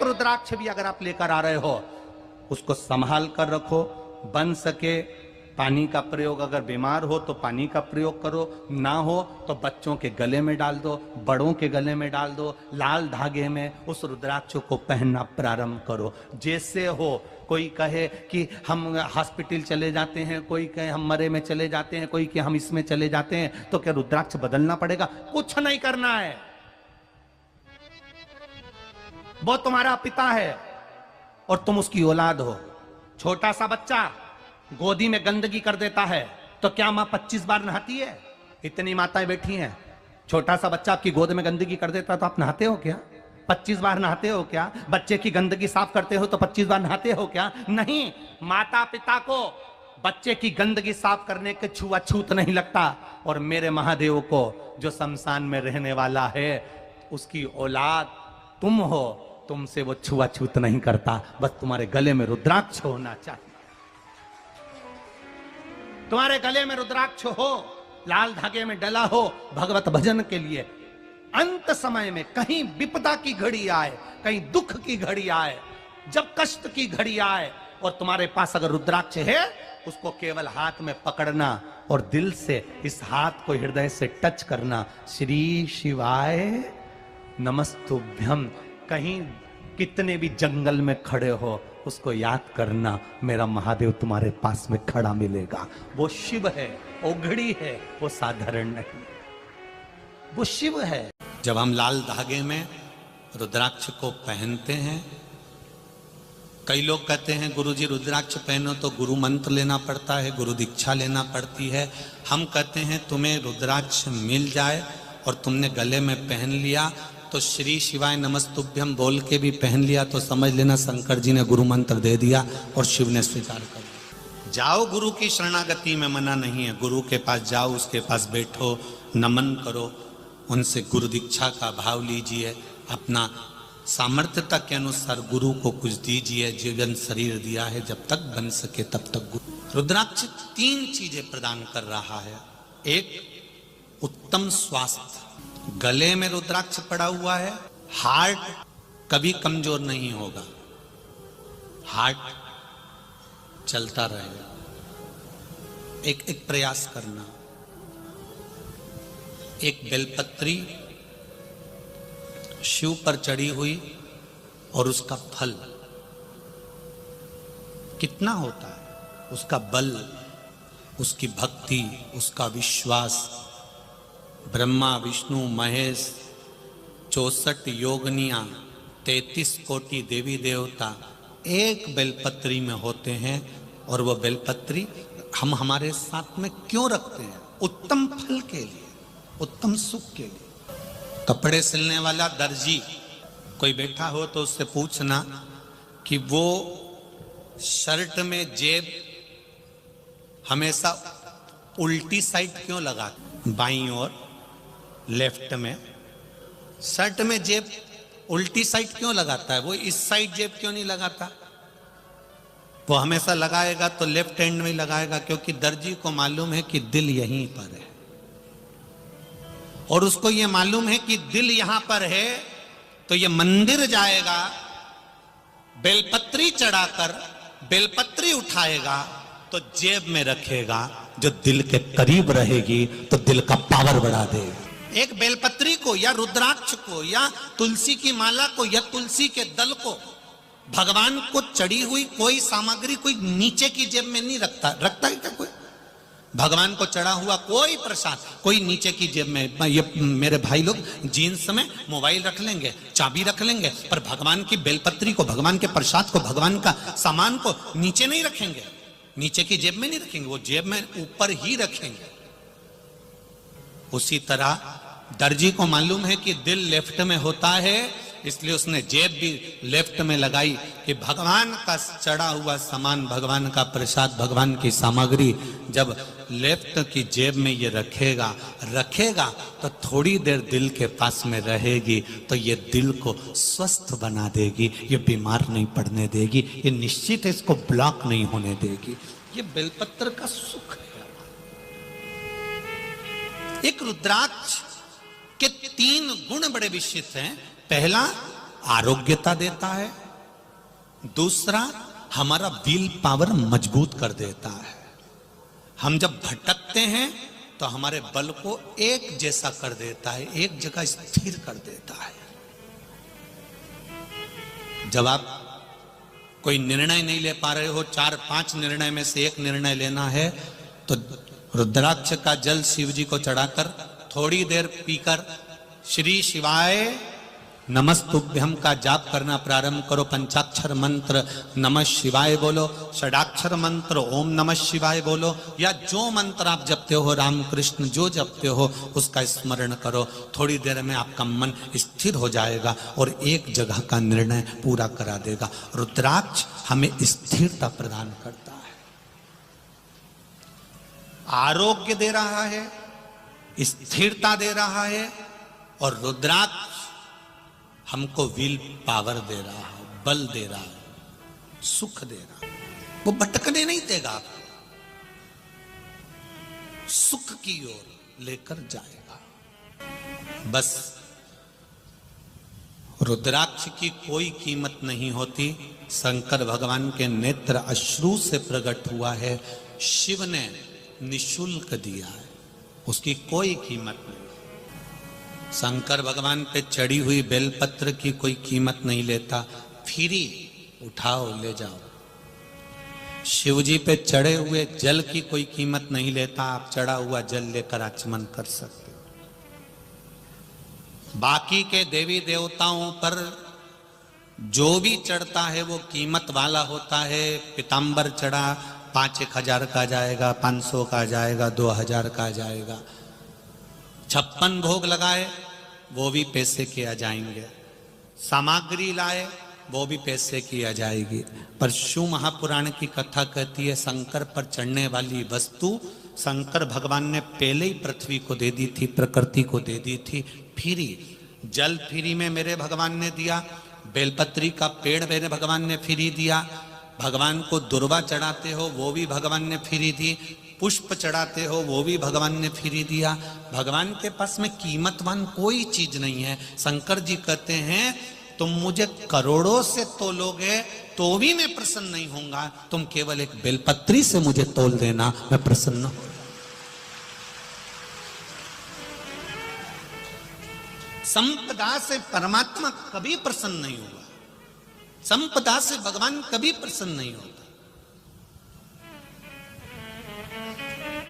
रुद्राक्ष भी अगर आप लेकर आ रहे हो, उसको संभाल कर रखो। बन सके पानी का प्रयोग, अगर बीमार हो तो पानी का प्रयोग करो, ना हो तो बच्चों के गले में डाल दो, बड़ों के गले में डाल दो। लाल धागे में उस रुद्राक्ष को पहनना प्रारंभ करो। जैसे हो, कोई कहे कि हम हॉस्पिटल चले जाते हैं, कोई कहे हम मरे में चले जाते हैं, कोई कहे हम इसमें चले जाते हैं, तो क्या रुद्राक्ष बदलना पड़ेगा? कुछ नहीं करना है। वो तुम्हारा पिता है और तुम उसकी औलाद हो। छोटा सा बच्चा गोदी में गंदगी कर देता है तो क्या मां 25 बार नहाती है? इतनी माताएं बैठी हैं। छोटा सा बच्चा आपकी गोद में गंदगी कर देता है तो आप नहाते हो क्या? 25 बार नहाते हो क्या? बच्चे की गंदगी साफ करते हो तो 25 बार नहाते हो क्या? नहीं। माता पिता को बच्चे की गंदगी साफ करने के छुआछूत नहीं लगता, और मेरे महादेव को जो शमशान में रहने वाला है, उसकी औलाद तुम हो, तुमसे वो छुआछूत नहीं करता। बस तुम्हारे गले में रुद्राक्ष होना चाहिए। तुम्हारे गले में रुद्राक्ष हो, लाल धागे में डला हो, भगवत भजन के लिए। अंत समय में कहीं विपदा की घड़ी आए, कहीं दुख की घड़ी आए, जब कष्ट की घड़ी आए और तुम्हारे पास अगर रुद्राक्ष है, उसको केवल हाथ में पकड़ना और दिल से इस हाथ को हृदय से टच करना। श्री शिवाय नमस्तुभ्यम। कहीं कितने भी जंगल में खड़े हो, उसको याद करना, मेरा महादेव तुम्हारे पास में खड़ा मिलेगा। वो शिव है, ओघड़ी है, वो साधारण नहीं, वो शिव है। जब हम लाल धागे में रुद्राक्ष को पहनते हैं, कई लोग कहते हैं गुरुजी रुद्राक्ष पहनो तो गुरु मंत्र लेना पड़ता है, गुरु दीक्षा लेना पड़ती है। हम कहते हैं तुम्हें रुद्राक्ष मिल जाए और तुमने गले में पहन लिया तो श्री शिवाय नमस्तुभ्यम बोल के भी पहन लिया तो समझ लेना शंकर जी ने गुरु मंत्र दे दिया और शिव ने स्वीकार कर दिया। जाओ गुरु की शरणागति में, मना नहीं है। गुरु के पास जाओ, उसके पास बैठो, नमन करो, उनसे गुरु दीक्षा का भाव लीजिए, अपना सामर्थ्यता के अनुसार गुरु को कुछ दीजिए। जीवन शरीर दिया है, जब तक बन सके तब तक गुरु। रुद्राक्ष 3 चीजें प्रदान कर रहा है। एक, उत्तम स्वास्थ्य। गले में रुद्राक्ष पड़ा हुआ है, हार्ट कभी कमजोर नहीं होगा, हार्ट चलता रहेगा। एक प्रयास करना। एक बेलपत्री शिव पर चढ़ी हुई और उसका फल कितना होता है, उसका बल, उसकी भक्ति, उसका विश्वास। ब्रह्मा विष्णु महेश 64 योगनियां 33 कोटि देवी देवता एक बेलपत्री में होते हैं। और वह बेलपत्री हम हमारे साथ में क्यों रखते हैं? उत्तम फल के लिए, उत्तम सुख के लिए। कपड़े सिलने वाला दर्जी कोई बैठा हो तो उससे पूछना कि वो शर्ट में जेब हमेशा उल्टी साइड क्यों लगाता? बाईं ओर, लेफ्ट में। शर्ट में जेब उल्टी साइड क्यों लगाता है? वो इस साइड जेब क्यों नहीं लगाता? वो हमेशा लगाएगा तो लेफ्ट हैंड में ही लगाएगा, क्योंकि दर्जी को मालूम है कि दिल यहीं पर है, और उसको ये मालूम है कि दिल यहां पर है तो ये मंदिर जाएगा, बेलपत्री चढ़ाकर बेलपत्री उठाएगा तो जेब में रखेगा, जो दिल के करीब रहेगी तो दिल का पावर बढ़ा देगा। एक बेलपत्री को या रुद्राक्ष को या तुलसी की माला को या तुलसी के दल को, भगवान को चढ़ी हुई कोई सामग्री कोई नीचे की जेब में नहीं रखता। रखता है क्या कोई? भगवान को चढ़ा हुआ कोई प्रसाद कोई नीचे की जेब में। ये मेरे भाई लोग जीन्स में मोबाइल रख लेंगे, चाबी रख लेंगे, पर भगवान की बेलपत्री को, भगवान के प्रसाद को, भगवान का सामान को नीचे नहीं रखेंगे, नीचे की जेब में नहीं रखेंगे, वो जेब में ऊपर ही रखेंगे। उसी तरह दर्जी को मालूम है कि दिल लेफ्ट में होता है, इसलिए उसने जेब भी लेफ्ट में लगाई कि भगवान का चढ़ा हुआ सामान, भगवान का प्रसाद, भगवान की सामग्री जब लेफ्ट की जेब में ये रखेगा तो थोड़ी देर दिल के पास में रहेगी, तो ये दिल को स्वस्थ बना देगी, ये बीमार नहीं पड़ने देगी, ये निश्चित इसको ब्लॉक नहीं होने देगी। ये बेलपत्र का सुख है। एक रुद्राक्ष के 3 गुण बड़े विशिष्ट हैं। पहला, आरोग्यता देता है, दूसरा हमारा विल पावर मजबूत कर देता है। हम जब भटकते हैं तो हमारे बल को एक जैसा कर देता है, एक जगह स्थिर कर देता है। जब आप कोई निर्णय नहीं ले पा रहे हो, 4-5 निर्णय में से एक निर्णय लेना है, तो रुद्राक्ष का जल शिव जी को चढ़ाकर थोड़ी देर पीकर श्री शिवाय नमस्तुभ्यम का जाप करना प्रारंभ करो। पंचाक्षर मंत्र नमः शिवाय बोलो, षडाक्षर मंत्र ओम नमः शिवाय बोलो, या जो मंत्र आप जपते हो, रामकृष्ण जो जपते हो उसका स्मरण करो। थोड़ी देर में आपका मन स्थिर हो जाएगा और एक जगह का निर्णय पूरा करा देगा। रुद्राक्ष हमें स्थिरता प्रदान करता है, आरोग्य दे रहा है, स्थिरता दे रहा है, और रुद्राक्ष हमको विल पावर दे रहा है, बल दे रहा है, सुख दे रहा है। वो भटकने नहीं देगा आपको, सुख की ओर लेकर जाएगा। बस रुद्राक्ष की कोई कीमत नहीं होती। शंकर भगवान के नेत्र अश्रु से प्रकट हुआ है, शिव ने निशुल्क दिया है, उसकी कोई कीमत नहीं। शंकर भगवान पे चढ़ी हुई बेलपत्र की कोई कीमत नहीं लेता, फ्री उठाओ ले जाओ। शिव जी पे चढ़े हुए जल की कोई कीमत नहीं लेता, आप चढ़ा हुआ जल लेकर आचमन कर सकते हो। बाकी के देवी देवताओं पर जो भी चढ़ता है वो कीमत वाला होता है। पीताम्बर चढ़ा 5-1 हजार का जाएगा, 500 का जाएगा, 2000 का जाएगा। 56 भोग लगाए वो भी पैसे किया जाएंगे, सामग्री लाए वो भी पैसे किया जाएगी। पर शिव महापुराण की कथा कहती है शंकर पर चढ़ने वाली वस्तु शंकर भगवान ने पहले ही पृथ्वी को दे दी थी, प्रकृति को दे दी थी। फ्री जल फ्री में मेरे भगवान ने दिया, बेलपत्री का पेड़ मेरे भगवान ने फ्री दिया, भगवान को दुर्वा चढ़ाते हो वो भी भगवान ने फ्री दी, पुष्प चढ़ाते हो वो भी भगवान ने फ्री दिया। भगवान के पास में कीमतवान कोई चीज नहीं है। शंकर जी कहते हैं तुम मुझे करोड़ों से तोलोगे तो भी मैं प्रसन्न नहीं होऊंगा, तुम केवल एक बेलपत्री से मुझे तोल देना, मैं प्रसन्न हो। संपदा से परमात्मा कभी प्रसन्न नहीं होगा, संपदा से भगवान कभी प्रसन्न नहीं होता।